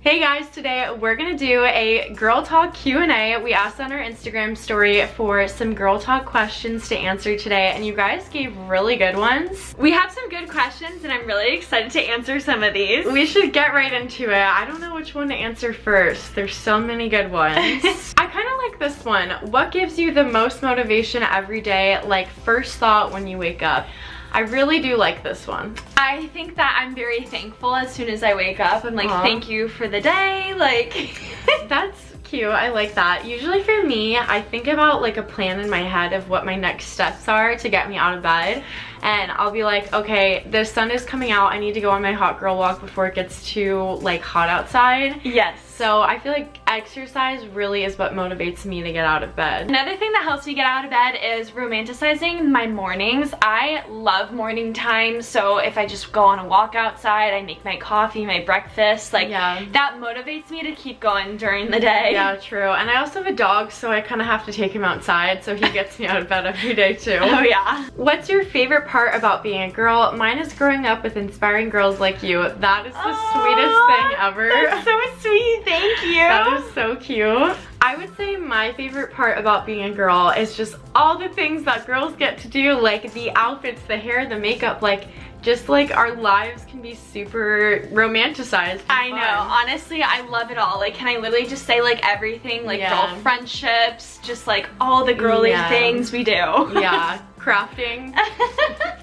Hey guys, today we're gonna do a girl talk Q&A. We asked on our Instagram story for some girl talk questions to answer today, and you guys gave really good ones. We have some good questions and I'm really excited to answer some of these. We should get right into it. I don't know which one to answer first. There's so many good ones. I kind of like this one. What gives you the most motivation every day, like first thought when you wake up? I really do like this one. I think that I'm very thankful as soon as I wake up. I'm like, thank you for the day, like. That's cute, I like that. Usually for me, I think about like a plan in my head of what my next steps are to get me out of bed. And I'll be like, okay, the sun is coming out. I need to go on my hot girl walk before it gets too like hot outside. Yes. So I feel like exercise really is what motivates me to get out of bed. Another thing that helps me get out of bed is romanticizing my mornings. I love morning time, so if I just go on a walk outside, I make my coffee, my breakfast, like that motivates me to keep going during the day. Yeah, true. And I also have a dog, so I kind of have to take him outside, so he gets me out of bed every day too. Oh yeah. What's your favorite part about being a girl? Mine is growing up with inspiring girls like you. That is the sweetest thing ever. That's so sweet. Thank you. That is so cute. I would say my favorite part about being a girl is just all the things that girls get to do, like the outfits, the hair, the makeup, like just like our lives can be super romanticized. I know, honestly, I love it all. Like, can I literally just say like everything, like girl friendships, just like all the girly things we do. Yeah, crafting.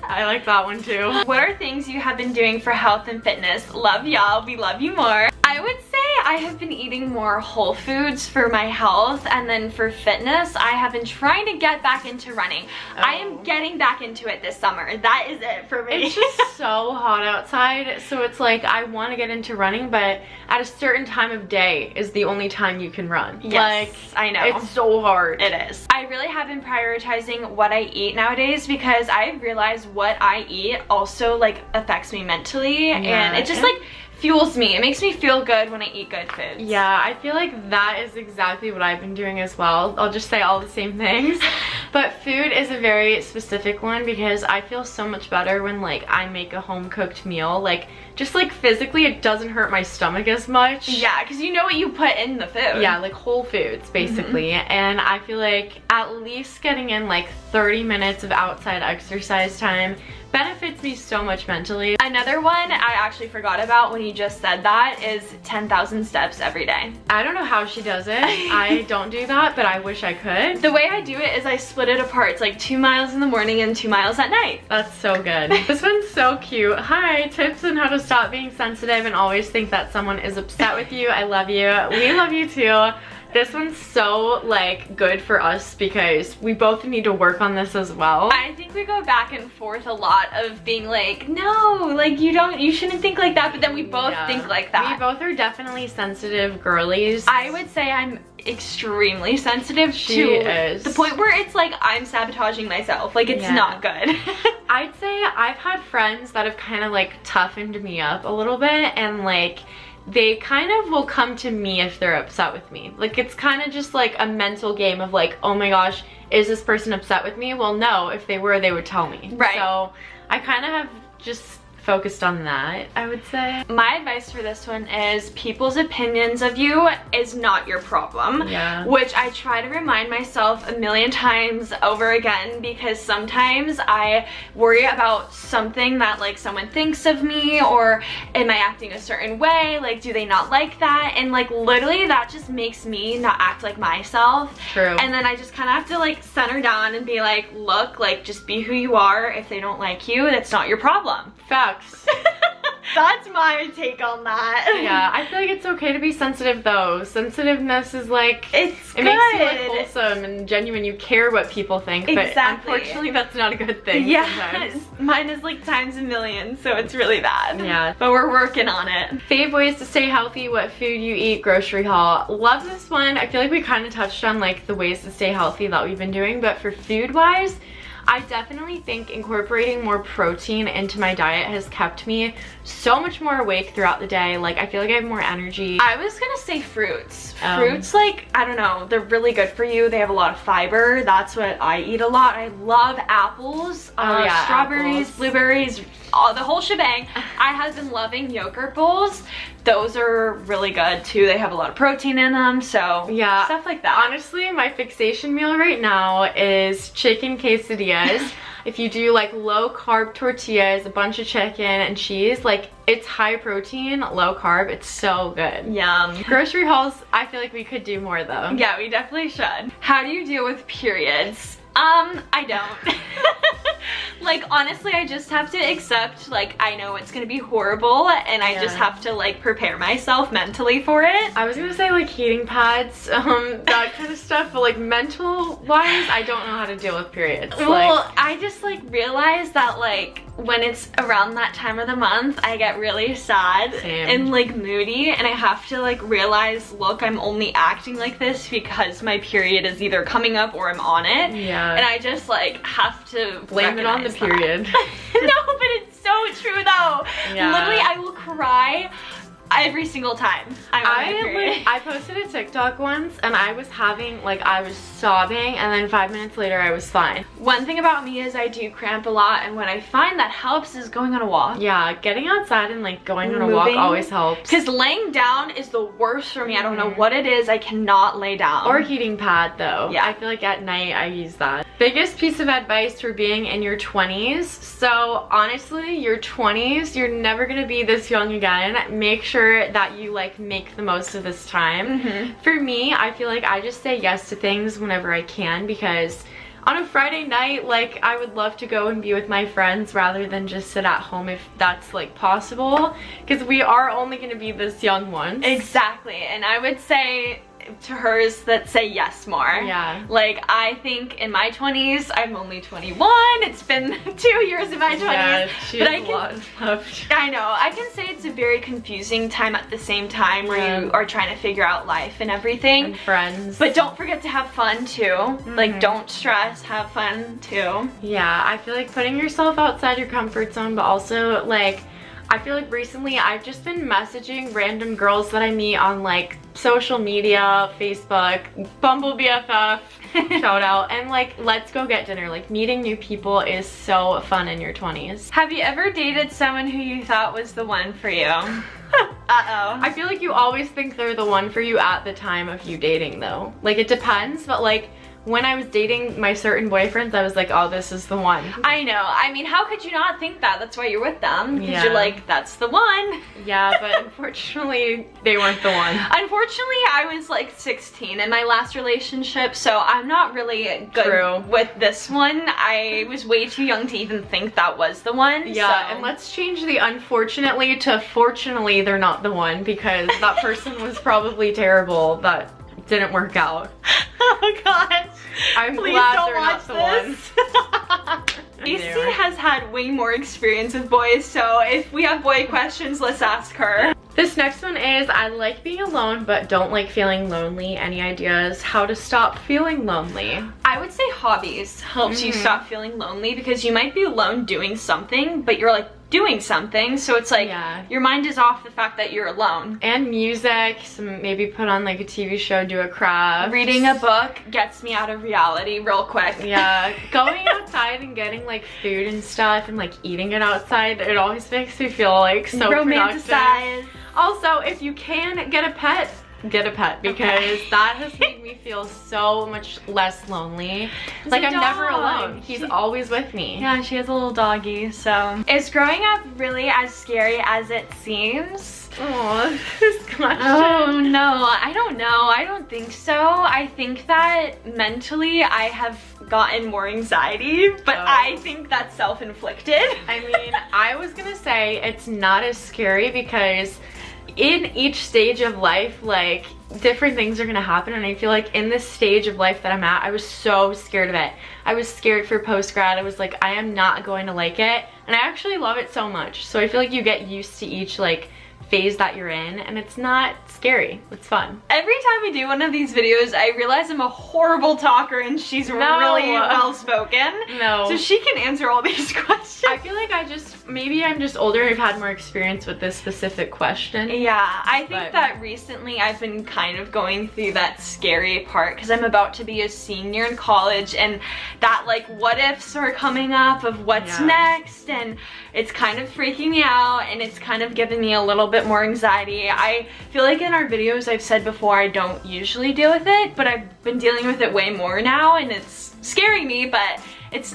I like that one too. What are things you have been doing for health and fitness? Love y'all, we love you more. I would say I have been eating more whole foods for my health, and then for fitness, I have been trying to get back into running. I am getting back into it this summer. That is it for me. It's just so hot outside, so it's like I want to get into running, but at a certain time of day is the only time you can run. Yes, like, I know. It's so hard. It is. I really have been prioritizing what I eat nowadays because I realize what I eat also like affects me mentally, and it just like fuels me. It makes me feel good when I eat good foods. Yeah, I feel like that is exactly what I've been doing as well. I'll just say all the same things. But food is a very specific one because I feel so much better when like I make a home cooked meal. Like just like physically it doesn't hurt my stomach as much. Yeah, because you know what you put in the food. Yeah, like whole foods basically. And I feel like at least getting in like 30 minutes of outside exercise time benefits me so much mentally. Another one I actually forgot about when you just said that is 10,000 steps every day. I don't know how she does it. I don't do that, but I wish I could. The way I do it is I split it apart. It's like 2 miles in the morning and 2 miles at night. That's so good. This one's so cute. Hi, tips on how to stop being sensitive and always think that someone is upset with you. I love you. We love you too. This one's so like good for us because we both need to work on this as well. I think we go back and forth a lot of being like, no, like you shouldn't think like that, but then we both think like that. We both are definitely sensitive girlies. I would say I'm extremely sensitive to the point where it's like I'm sabotaging myself. Like it's not good. I'd say I've had friends that have kind of like toughened me up a little bit, and like they kind of will come to me if they're upset with me. Like it's kind of just like a mental game of like, oh my gosh, is this person upset with me? Well, no, if they were, they would tell me. Right. So I kind of have just focused on that, I would say. My advice for this one is people's opinions of you is not your problem. Yeah. Which I try to remind myself a million times over again, because sometimes I worry about something that like someone thinks of me, or am I acting a certain way? Like, do they not like that? And like literally that just makes me not act like myself. True. And then I just kind of have to like center down and be like, look, like just be who you are. If they don't like you, that's not your problem. Facts. That's my take on that. Yeah, I feel like it's okay to be sensitive though. Sensitiveness is like, it good. Makes you like wholesome and genuine. You care what people think, but unfortunately that's not a good thing sometimes. Mine is like times a million, so it's really bad. Yeah. But we're working on it. Fave ways to stay healthy, what food you eat, grocery haul. Love this one. I feel like we kind of touched on like the ways to stay healthy that we've been doing, but for food wise, I definitely think incorporating more protein into my diet has kept me so much more awake throughout the day. Like, I feel like I have more energy. I was gonna say fruits. Fruits, like, I don't know, they're really good for you. They have a lot of fiber. That's what I eat a lot. I love apples, strawberries, blueberries, the whole shebang. I have been loving yogurt bowls. Those are really good too. They have a lot of protein in them, so yeah, stuff like that. Honestly, my fixation meal right now is chicken quesadillas. If you do like low carb tortillas, a bunch of chicken and cheese, like it's high protein, low carb, it's so good. Yum. Grocery hauls, I feel like we could do more though. Yeah, we definitely should. How do you deal with periods? I don't. Like, honestly, I just have to accept, like, I know it's gonna be horrible and I just have to, like, prepare myself mentally for it. I was gonna say, like, heating pads, that kind of stuff, but, like, mental-wise, I don't know how to deal with periods. Well, like, I just, like, realized that, like, when it's around that time of the month, I get really sad and, like, moody, and I have to, like, realize, look, I'm only acting like this because my period is either coming up or I'm on it. Yeah. And I just, like, have to blame it on the period. No, but it's so true, though. Yeah. Literally, I will cry every single time I'm on my period. I posted a TikTok once and I was having, like, I was sobbing and then 5 minutes later I was fine. One thing about me is I do cramp a lot, and what I find that helps is going on a walk. Yeah, getting outside and like going on a walk always helps. Because laying down is the worst for me. I don't know what it is. I cannot lay down. Or heating pad though. Yeah. I feel like at night I use that. Biggest piece of advice for being in your 20s. So honestly, your 20s, you're never gonna be this young again. Make sure that you like make the most of this time. For me, I feel like I just say yes to things whenever I can, because on a Friday night, like, I would love to go and be with my friends rather than just sit at home if that's like possible, because we are only going to be this young once. Exactly. And I would say to hers that say yes more. Yeah. Like, I think in my 20s, I'm only 21. It's been 2 years in my 20s. Yeah, she has but a lot left. I know. I can say it's a very confusing time at the same time where you are trying to figure out life and everything. And friends. But don't forget to have fun too. Like, don't stress, have fun too. Yeah, I feel like putting yourself outside your comfort zone, but also like, I feel like recently I've just been messaging random girls that I meet on like social media, Facebook, Bumble BFF, shout out, and like, let's go get dinner. Like, meeting new people is so fun in your 20s. Have you ever dated someone who you thought was the one for you? I feel like you always think they're the one for you at the time of you dating though. Like, it depends, but like, when I was dating my certain boyfriends, I was like, oh, this is the one. I know. I mean, how could you not think that? That's why you're with them. Because you're like, that's the one. Yeah, but unfortunately, they weren't the one. Unfortunately, I was like 16 in my last relationship, so I'm not really good with this one. I was way too young to even think that was the one. Yeah, and let's change the unfortunately to fortunately they're not the one, because that person was probably terrible. That didn't work out. Oh god. I'm glad they're not the one. Jacy has had way more experience with boys, so if we have boy questions, let's ask her. This next one is, I like being alone but don't like feeling lonely. Any ideas how to stop feeling lonely? I would say hobbies helps you stop feeling lonely, because you might be alone doing something, but you're like doing something, so it's like your mind is off the fact that you're alone. And music, so maybe put on like a TV show, do a craft. Reading a book gets me out of reality real quick. Yeah, going outside and getting like food and stuff and like eating it outside, it always makes me feel like so romanticized. Also, if you can get a pet, because that has made me feel so much less lonely. Like, I'm never alone. He's always with me. Yeah, she has a little doggy, so. Is growing up really as scary as it seems? Oh, this question. Oh no, I don't know. I don't think so. I think that mentally I have gotten more anxiety, but I think that's self-inflicted. I mean, I was gonna say it's not as scary because in each stage of life, like, different things are gonna happen, and I feel like in this stage of life that I'm at, I was so scared of it. I was scared for post-grad. I was like, I am not going to like it, and I actually love it so much. So I feel like you get used to each like phase that you're in, and it's not scary. It's fun. Every time we do one of these videos, I realize I'm a horrible talker and she's really well-spoken. No. So she can answer all these questions. I feel like maybe I'm just older and I've had more experience with this specific question. Yeah, I think that recently I've been kind of going through that scary part because I'm about to be a senior in college, and that like what ifs are coming up of what's next, and it's kind of freaking me out, and it's kind of giving me a little bit more anxiety. I feel like in our videos I've said before I don't usually deal with it, but I've been dealing with it way more now, and it's scaring me, but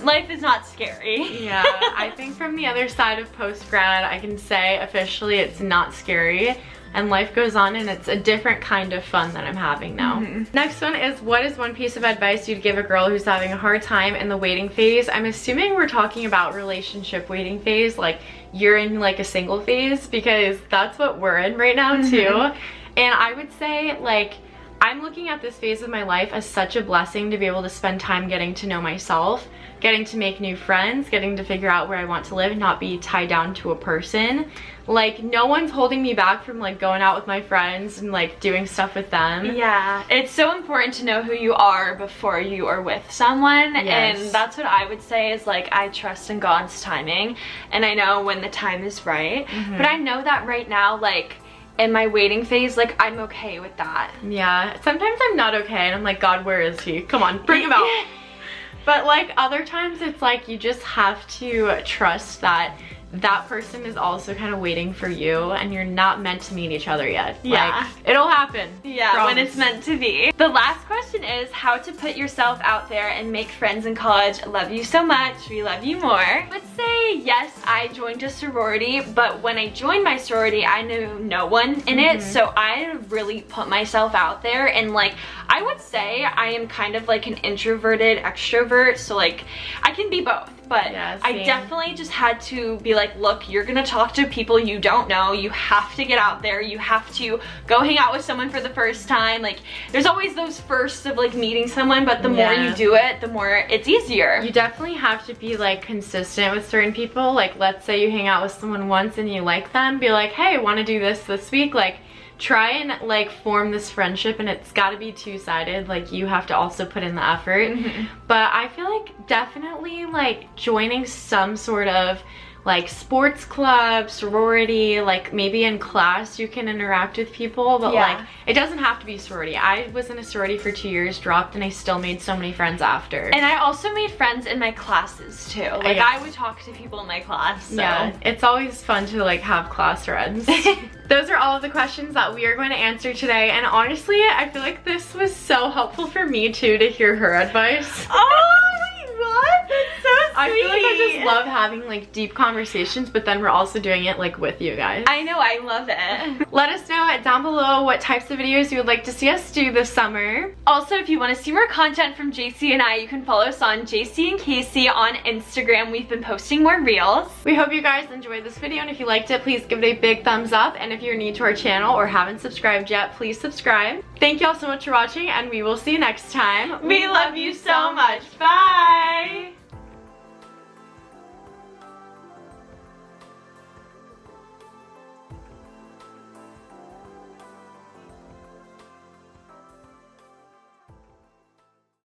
life is not scary. Yeah, I think from the other side of post-grad, I can say officially it's not scary, and life goes on, and it's a different kind of fun that I'm having now. Next one is, what is one piece of advice you'd give a girl who's having a hard time in the waiting phase? I'm assuming we're talking about relationship waiting phase, like you're in like a single phase, because that's what we're in right now too. And I would say, like, I'm looking at this phase of my life as such a blessing to be able to spend time getting to know myself, getting to make new friends, getting to figure out where I want to live and not be tied down to a person. Like, no one's holding me back from like going out with my friends and like doing stuff with them. Yeah, it's so important to know who you are before you are with someone. And that's what I would say is, like, I trust in God's timing, and I know when the time is right. But I know that right now, like, in my waiting phase, like, I'm okay with that. Yeah, sometimes I'm not okay and I'm like, God, where is he? Come on, bring him out. But like other times it's like you just have to trust that that person is also kind of waiting for you, and you're not meant to meet each other yet. Yeah. Like, it'll happen. Yeah, Promise. when it's meant to be. The last question is how to put yourself out there and make friends in college. Love you so much. We love you more. Let's say, yes, I joined a sorority, but when I joined my sorority, I knew no one in it, so I really put myself out there, and like, I would say I am kind of like an introverted extrovert, so like, I can be both. But I definitely just had to be like, look, you're gonna talk to people you don't know. You have to get out there. You have to go hang out with someone for the first time. Like, there's always those firsts of like meeting someone, but the more you do it, the more it's easier. You definitely have to be like consistent with certain people. Like, let's say you hang out with someone once and you like them, be like, hey, want to do this week? Like, try and like form this friendship, and it's got to be two-sided. Like, you have to also put in the effort. But I feel like definitely like joining some sort of like sports club, sorority, like maybe in class you can interact with people, but like it doesn't have to be sorority. I was in a sorority for 2 years, dropped, and I still made so many friends after. And I also made friends in my classes too. Like, I would talk to people in my class. So. Yeah, it's always fun to like have class friends. Those are all of the questions that we are going to answer today, and honestly, I feel like this was so helpful for me too to hear her advice. Oh, what? That's so sweet. I feel like I just love having like deep conversations, but then we're also doing it like with you guys. I know, I love it. Let us know down below what types of videos you would like to see us do this summer. Also, if you want to see more content from JC and I, you can follow us on JacyandKacy on Instagram. We've been posting more reels. We hope you guys enjoyed this video, and if you liked it, please give it a big thumbs up. And if you're new to our channel or haven't subscribed yet, please subscribe. Thank you all so much for watching, and we will see you next time. We love you so much. Bye!